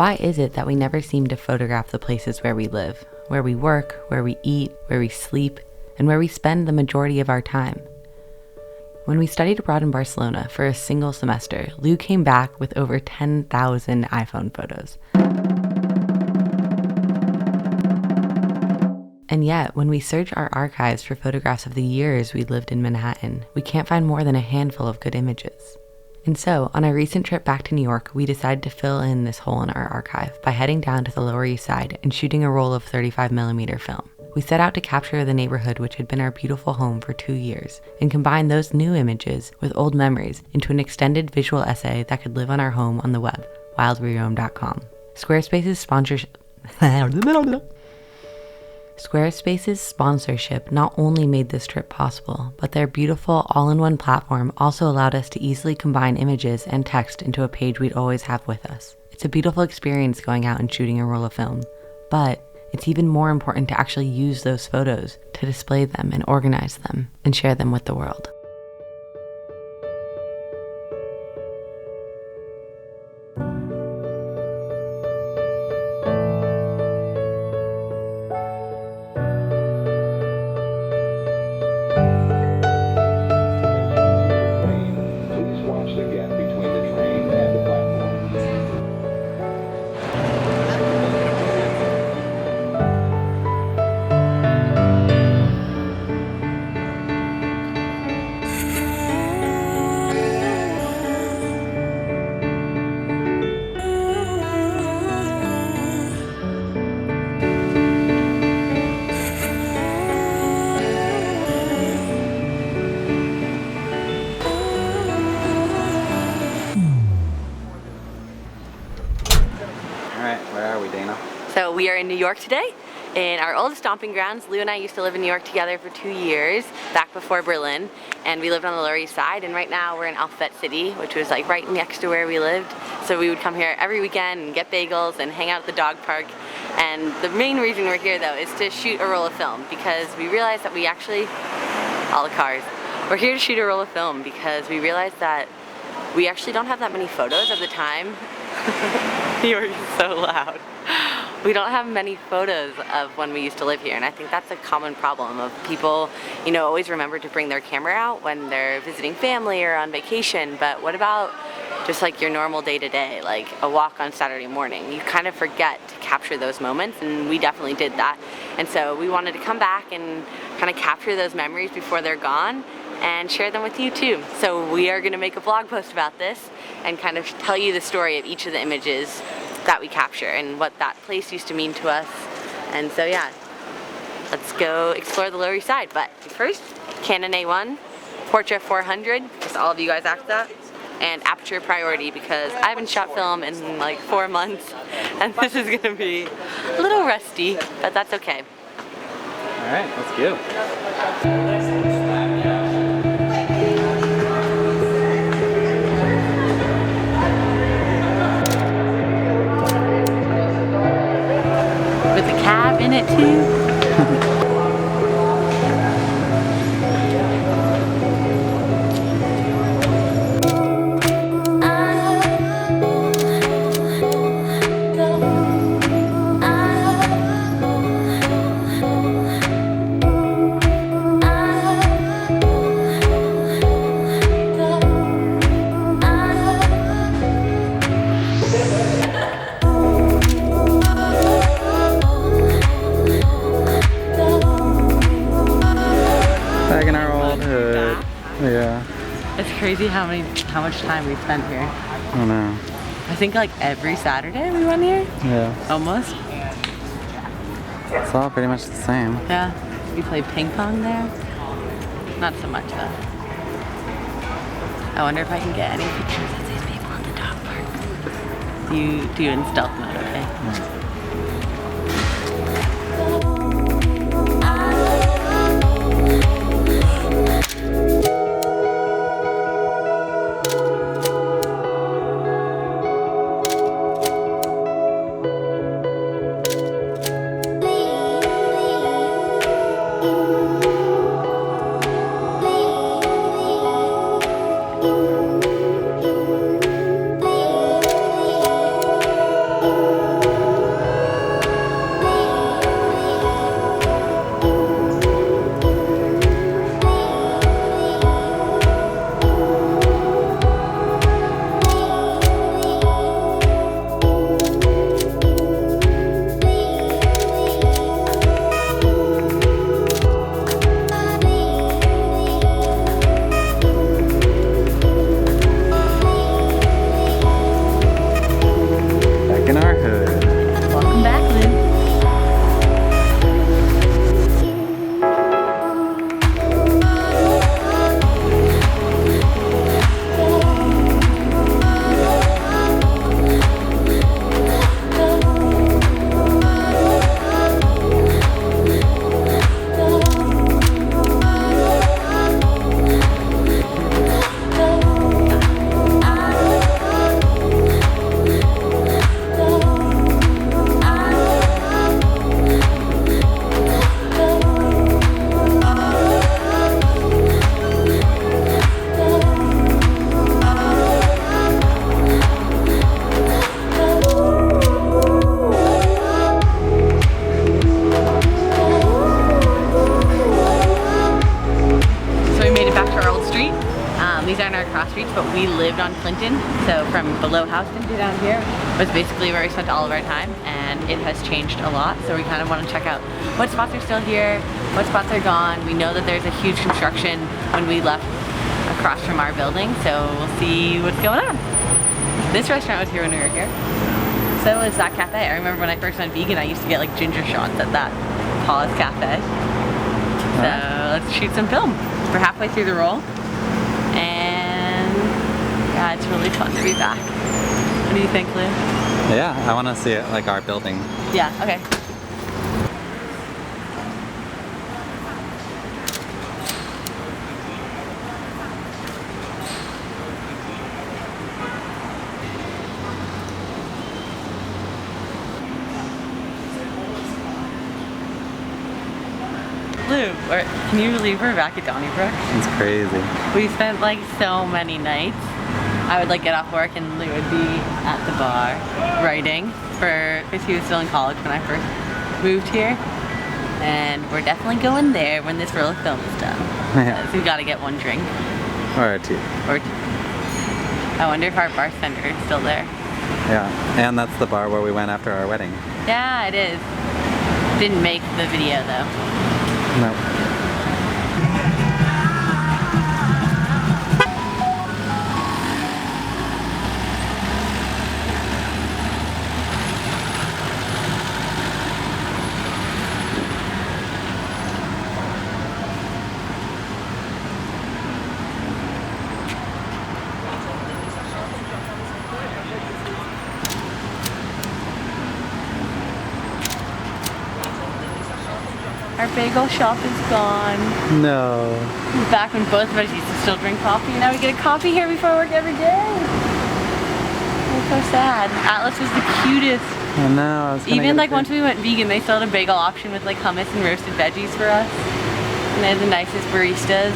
Why is it that we never seem to photograph the places where we live, where we work, where we eat, where we sleep, and where we spend the majority of our time? When we studied abroad in Barcelona for a single semester, Lou came back with over 10,000 iPhone photos. And yet, when we search our archives for photographs of the years we lived in Manhattan, we can't find more than a handful of good images. And so, on our recent trip back to New York, we decided to fill in this hole in our archive by heading down to the Lower East Side and shooting a roll of 35mm film. We set out to capture the neighborhood which had been our beautiful home for 2 years, and combine those new images with old memories into an extended visual essay that could live on our home on the web, wildweroam.com. Squarespace's sponsorship not only made this trip possible, but their beautiful all-in-one platform also allowed us to easily combine images and text into a page we'd always have with us. It's a beautiful experience going out and shooting a roll of film, but it's even more important to actually use those photos to display them and organize them and share them with the world. So we are in New York today, in our old stomping grounds. Lou and I used to live in New York together for 2 years, back before Berlin, and we lived on the Lower East Side, and right now we're in Alphabet City, which was like right next to where we lived. So we would come here every weekend and get bagels and hang out at the dog park. And the main reason we're here though is to shoot a roll of film, because we realized that we actually, all the cars, we're here to shoot a roll of film because we realized that we actually don't have that many photos of the time. New York is so loud. We don't have many photos of when we used to live here, and I think that's a common problem of people, you know, always remember to bring their camera out when they're visiting family or on vacation, but what about just like your normal day-to-day, like a walk on Saturday morning? You kind of forget to capture those moments, and we definitely did that. And so we wanted to come back and kind of capture those memories before they're gone and share them with you too. So we are going to make a blog post about this and kind of tell you the story of each of the images that we capture and what that place used to mean to us. And so yeah, let's go explore the Lower East Side. But first, Canon A1, Portra 400, just all of you guys asked that, and aperture priority because I haven't shot film in like 4 months and this is gonna be a little rusty, but that's okay. All right, let's go. With a cab in it too. Back in our old hood. Yeah. It's crazy how much time we spent here. I know. I think like every Saturday we went here. Yeah. Almost. It's all pretty much the same. Yeah. We played ping pong there. Not so much though. I wonder if I can get any pictures of these people at the dog park. You do in stealth mode, okay? Yeah. street. These aren't our cross streets, but we lived on Clinton. So from below Houston to down here was basically where we spent all of our time, and it has changed a lot. So we kind of want to check out what spots are still here, what spots are gone. We know that there's a huge construction when we left across from our building, so we'll see what's going on. This restaurant was here when we were here. So is that cafe. I remember when I first went vegan, I used to get like ginger shots at that Paul's Cafe. So let's shoot some film. We're halfway through the roll, and yeah, it's really fun to be back. What do you think, Lou? Yeah, I want to see it like our building. Yeah, okay. Lou, can you believe we're back at Donnybrook? It's crazy. We spent like so many nights. I would like get off work and Lou would be at the bar writing because he was still in college when I first moved here. And we're definitely going there when this roll of film is done. Yeah. So we gotta get one drink. Or two. Or two. I wonder if our bartender is still there. Yeah, and that's the bar where we went after our wedding. Yeah, it is. Didn't make the video though. No. Our bagel shop is gone. No. Back when both of us used to still drink coffee, now we get a coffee here before work every day. It's so sad. Atlas was the cutest. I know. I was gonna Even get a like big- once we went vegan, they still had a bagel option with like hummus and roasted veggies for us. And they had the nicest baristas.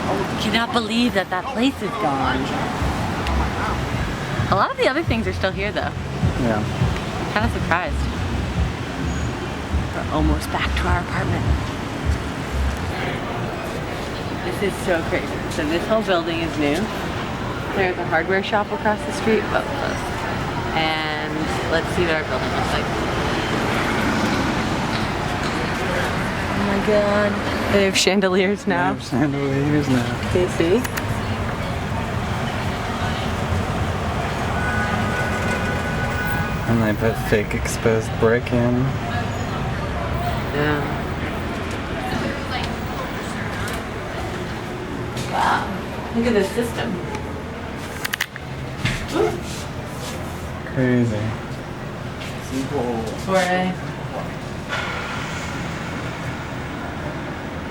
I cannot believe that that place is gone. A lot of the other things are still here though. Yeah. I'm kind of surprised. We're almost back to our apartment. This is so crazy. So this whole building is new. There's a hardware shop across the street, but close. And let's see what our building looks like. Oh my god. They have chandeliers now. There's chandeliers now. Can you see? And they put fake exposed brick in. Yeah. Wow. Look at this system. Crazy. Portra.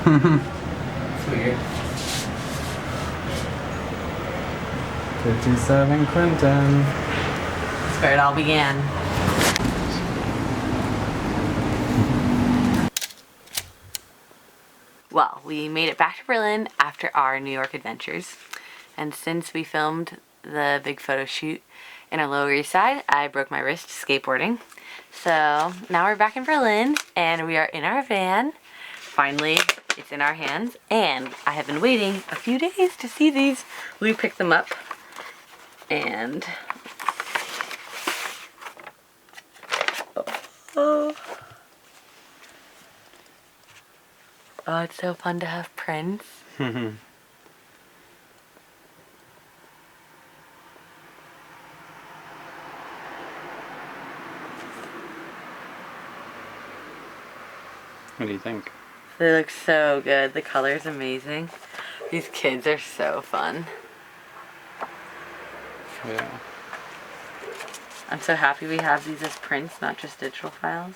It's weird. 57 Clinton. That's where it all began. Well, we made it back to Berlin after our New York adventures. And since we filmed the big photo shoot in our Lower East Side, I broke my wrist skateboarding. So now we're back in Berlin and we are in our van. Finally, it's in our hands. And I have been waiting a few days to see these. We picked them up and oh, it's so fun to have prints. What do you think? They look so good. The color's amazing. These kids are so fun. Yeah. I'm so happy we have these as prints, not just digital files.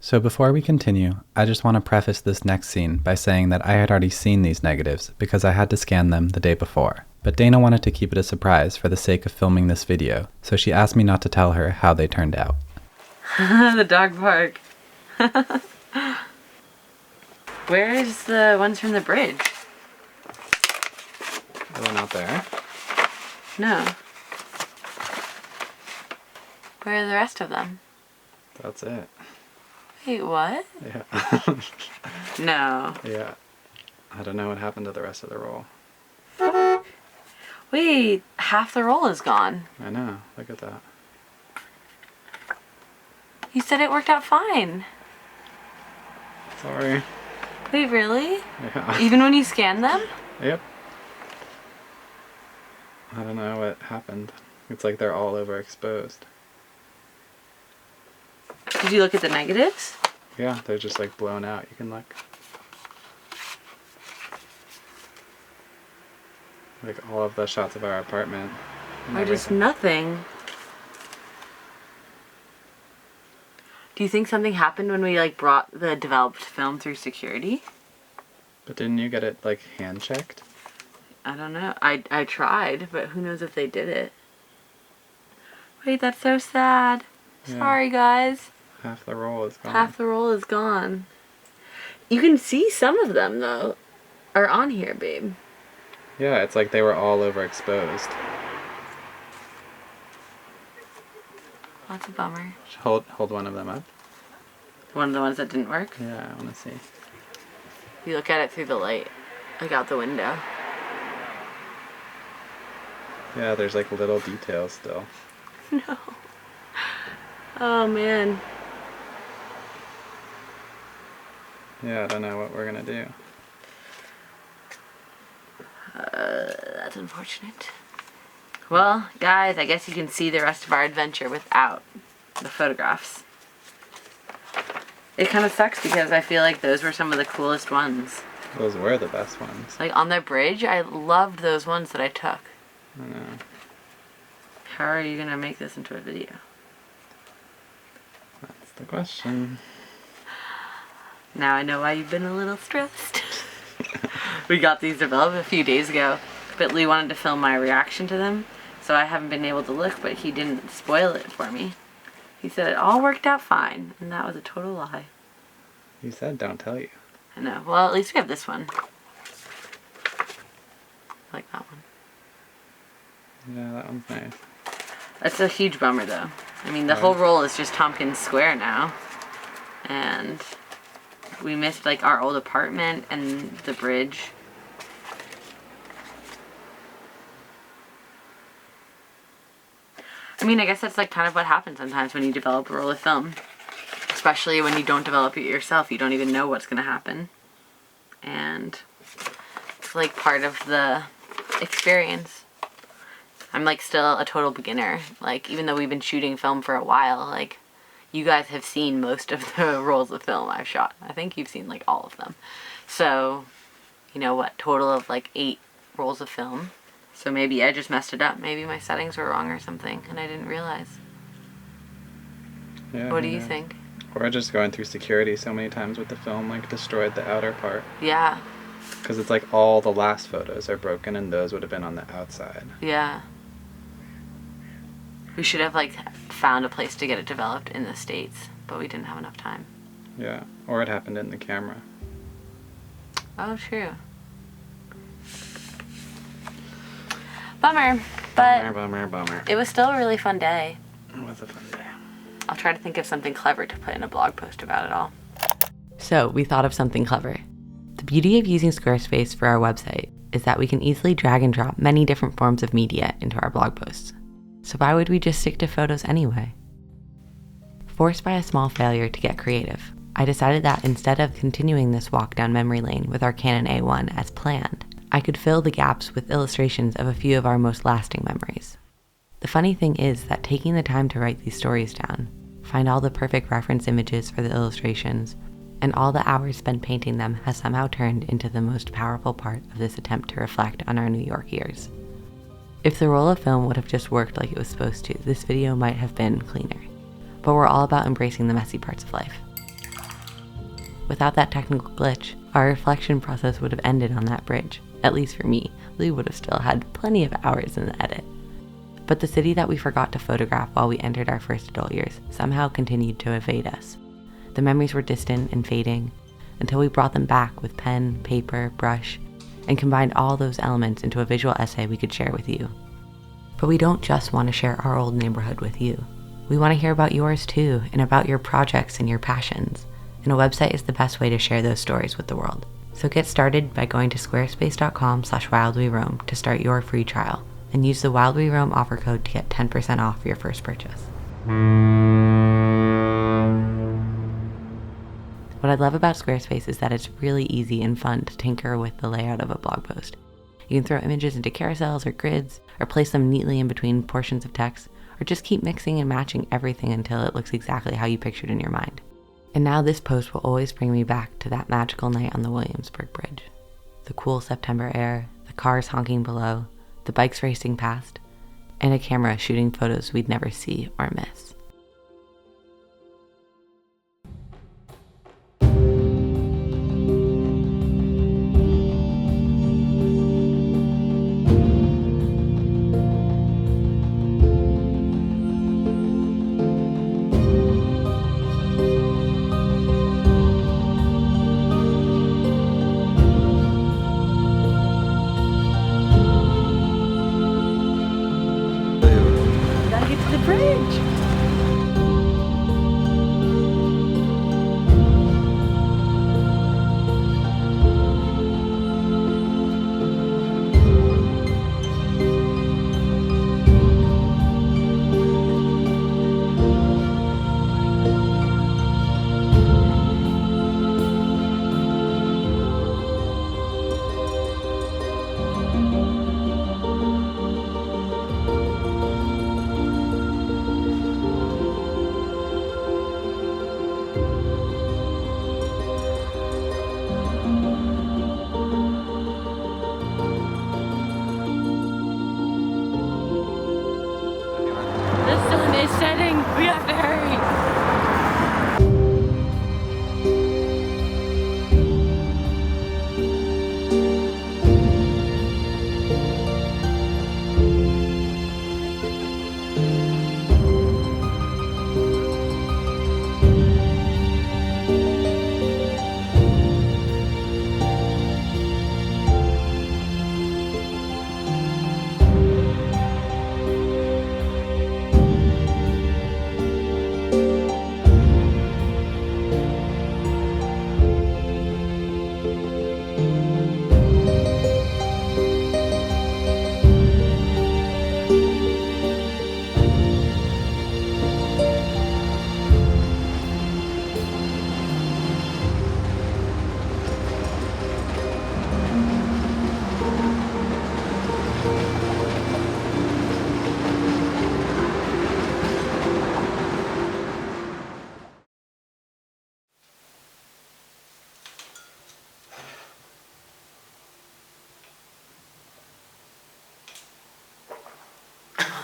So before we continue, I just want to preface this next scene by saying that I had already seen these negatives because I had to scan them the day before. But Dana wanted to keep it a surprise for the sake of filming this video, so she asked me not to tell her how they turned out. The dog park. Where's the ones from the bridge? The one out there? No. Where are the rest of them? That's it. Wait, what? Yeah. No. Yeah. I don't know what happened to the rest of the roll. Wait, half the roll is gone. I know. Look at that. You said it worked out fine. Sorry. Wait, really? Yeah. Even when you scanned them? Yep. I don't know what happened. It's like they're all overexposed. Did you look at the negatives? Yeah, they're just like blown out. You can look. Like all of the shots of our apartment. And Or just everything. nothing? Do you think something happened when we like brought the developed film through security? But didn't you get it like hand checked? I don't know. I tried, but who knows if they did it. Wait, that's so sad. Yeah. Sorry, guys. Half the roll is gone. Half the roll is gone. You can see some of them, though, are on here, babe. Yeah, it's like they were all overexposed. That's a bummer. Hold one of them up. One of the ones that didn't work. Yeah, I want to see. You look at it through the light, like out the window. Yeah, there's like little details still. No. Oh, man. Yeah, I don't know what we're gonna do. That's unfortunate. Well, guys, I guess you can see the rest of our adventure without the photographs. It kind of sucks because I feel like those were some of the coolest ones. Those were the best ones. Like on the bridge, I loved those ones that I took. I know. How are you gonna make this into a video? That's the question. Now I know why you've been a little stressed. We got these developed a few days ago, but Lee wanted to film my reaction to them, so I haven't been able to look, but he didn't spoil it for me. He said it all worked out fine, and that was a total lie. You said don't tell you. I know. Well, at least we have this one. I like that one. Yeah, that one's nice. That's a huge bummer, though. I mean, the whole roll is just Tompkins Square now. And we missed, like, our old apartment and the bridge. I mean, I guess that's, like, kind of what happens sometimes when you develop a roll of film. Especially when you don't develop it yourself. You don't even know what's going to happen. And it's, like, part of the experience. I'm like still a total beginner. Like even though we've been shooting film for a while, like you guys have seen most of the rolls of film I've shot. I think you've seen like all of them. So, you know what, total of like 8 rolls of film. So maybe I just messed it up. Maybe my settings were wrong or something and I didn't realize. Yeah. What do you think? Or just going through security so many times with the film like destroyed the outer part. Yeah. Because it's like all the last photos are broken and those would have been on the outside. Yeah. We should have like found a place to get it developed in the States, but we didn't have enough time. Yeah. Or it happened in the camera. Oh, true. Bummer, but Bummer. it was still a really fun day. It was a fun day. I'll try to think of something clever to put in a blog post about it all. So we thought of something clever. The beauty of using Squarespace for our website is that we can easily drag and drop many different forms of media into our blog posts. So why would we just stick to photos anyway? Forced by a small failure to get creative, I decided that instead of continuing this walk down memory lane with our Canon A1 as planned, I could fill the gaps with illustrations of a few of our most lasting memories. The funny thing is that taking the time to write these stories down, find all the perfect reference images for the illustrations, and all the hours spent painting them has somehow turned into the most powerful part of this attempt to reflect on our New York years. If the roll of film would have just worked like it was supposed to, this video might have been cleaner. But we're all about embracing the messy parts of life. Without that technical glitch, our reflection process would have ended on that bridge. At least for me, Lee would have still had plenty of hours in the edit. But the city that we forgot to photograph while we entered our first adult years somehow continued to evade us. The memories were distant and fading, until we brought them back with pen, paper, brush, and combined all those elements into a visual essay we could share with you. But we don't just want to share our old neighborhood with you. We want to hear about yours too, and about your projects and your passions. And a website is the best way to share those stories with the world. So get started by going to squarespace.com/wildweroam to start your free trial, and use the Wild We Roam offer code to get 10% off your first purchase. What I love about Squarespace is that it's really easy and fun to tinker with the layout of a blog post. You can throw images into carousels or grids, or place them neatly in between portions of text, or just keep mixing and matching everything until it looks exactly how you pictured in your mind. And now this post will always bring me back to that magical night on the Williamsburg Bridge. The cool September air, the cars honking below, the bikes racing past, and a camera shooting photos we'd never see or miss. Gotta get to the bridge! The sun is setting. We have to hurry.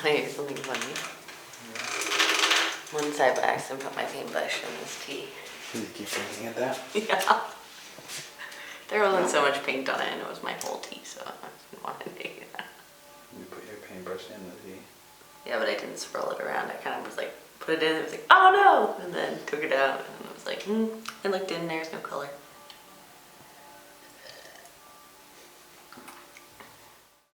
Here's something funny. One side by accident put my paintbrush in this tea. You keep looking at that? Yeah. There wasn't so much paint on it, and it was my whole tea, so I didn't want to do that. You put your paintbrush in the tea. Yeah, but I didn't swirl it around. I kind of was like, put it in, it was like, oh no! And then took it out, and it was like, I looked in, there's no color.